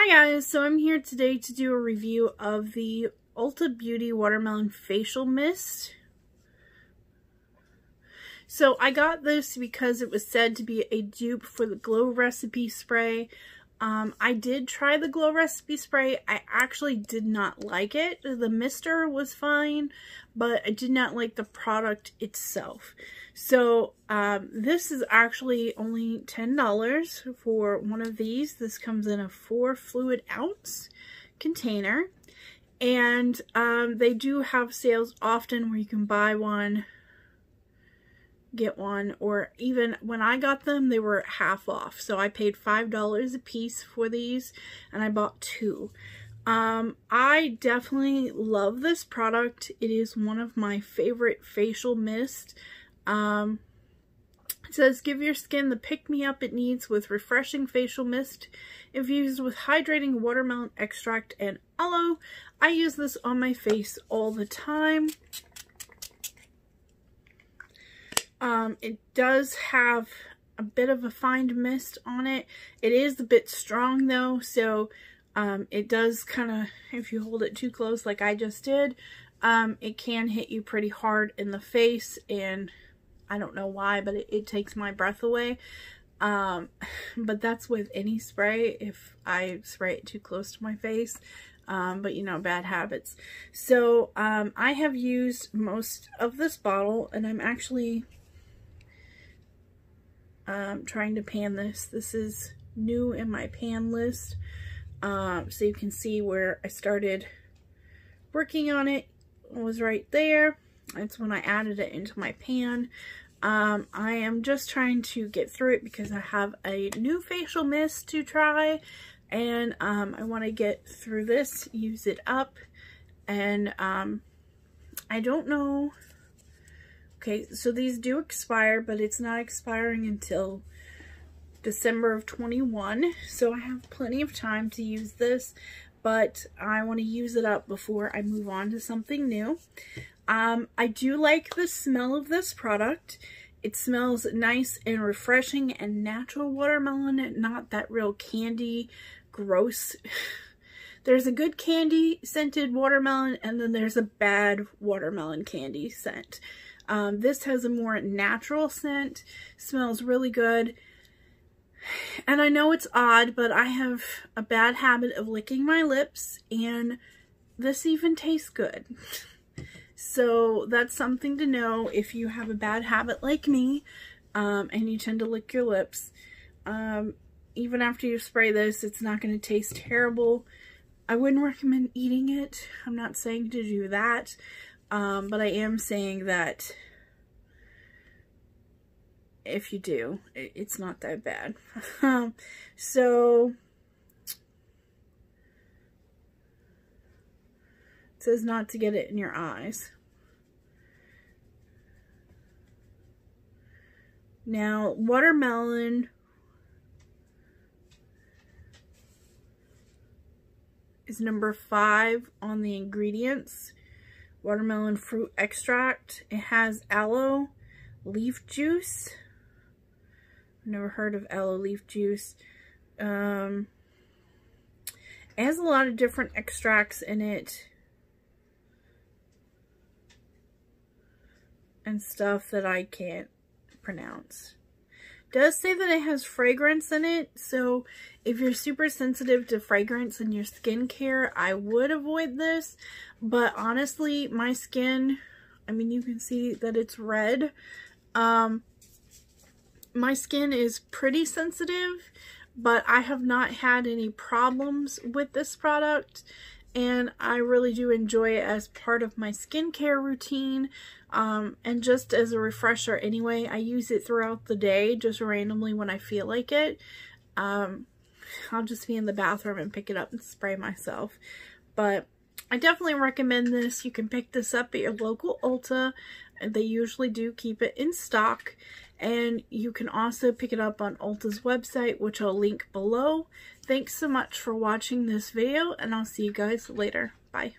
Hi guys, so I'm here today to do a review of the Ulta Beauty Watermelon Facial Mist. So I got this because it was said to be a dupe for the Glow Recipe Spray. I did try the Glow Recipe Spray. I actually did not like it. The mister was fine, but I did not like the product itself. So this is actually only $10 for one of these. This comes in a 4 fluid ounce container. And they do have sales often where you can buy one, get one, or even when I got them they were half off, so I paid $5 a piece for these and I bought 2. I definitely love this product. It is one of my favorite facial mist. It says give your skin the pick-me-up it needs with refreshing facial mist infused with hydrating watermelon extract and aloe. I use this on my face all the time. It does have a bit of a fine mist on it. It is a bit strong though, so it does kind of, if you hold it too close like I just did, it can hit you pretty hard in the face, and I don't know why, but it takes my breath away. But that's with any spray if I spray it too close to my face. But you know, bad habits. So I have used most of this bottle, and I'm actually trying to pan this. This is new in my pan list, so you can see where I started working on it. It was right there. It's when I added it into my pan. I am just trying to get through it because I have a new facial mist to try, and I want to get through this, use it up, and I don't know. Okay, so these do expire, but it's not expiring until December of 21, so I have plenty of time to use this, but I want to use it up before I move on to something new. I do like the smell of this product. It smells nice and refreshing and natural watermelon, not that real candy, gross. There's a good candy scented watermelon, and then there's a bad watermelon candy scent. This has a more natural scent, smells really good. And I know it's odd, but I have a bad habit of licking my lips, and this even tastes good. So that's something to know if you have a bad habit like me, and you tend to lick your lips. Even after you spray this, it's not going to taste terrible. I wouldn't recommend eating it. I'm not saying to do that. But I am saying that if you do, it's not that bad. So it says not to get it in your eyes. Now, watermelon is number 5 on the ingredients. Watermelon fruit extract. It has aloe leaf juice. I've never heard of aloe leaf juice. It has a lot of different extracts in it and stuff that I can't pronounce. It does say that it has fragrance in it, so if you're super sensitive to fragrance in your skincare, I would avoid this. But honestly, my skin, I mean, you can see that it's red. My skin is pretty sensitive, but I have not had any problems with this product, and I really do enjoy it as part of my skincare routine, and just as a refresher anyway. I use it throughout the day, just randomly when I feel like it. I'll just be in the bathroom and pick it up and spray myself. But I definitely recommend this. You can pick this up at your local Ulta. They usually do keep it in stock. And you can also pick it up on Ulta's website, which I'll link below. Thanks so much for watching this video, and I'll see you guys later. Bye.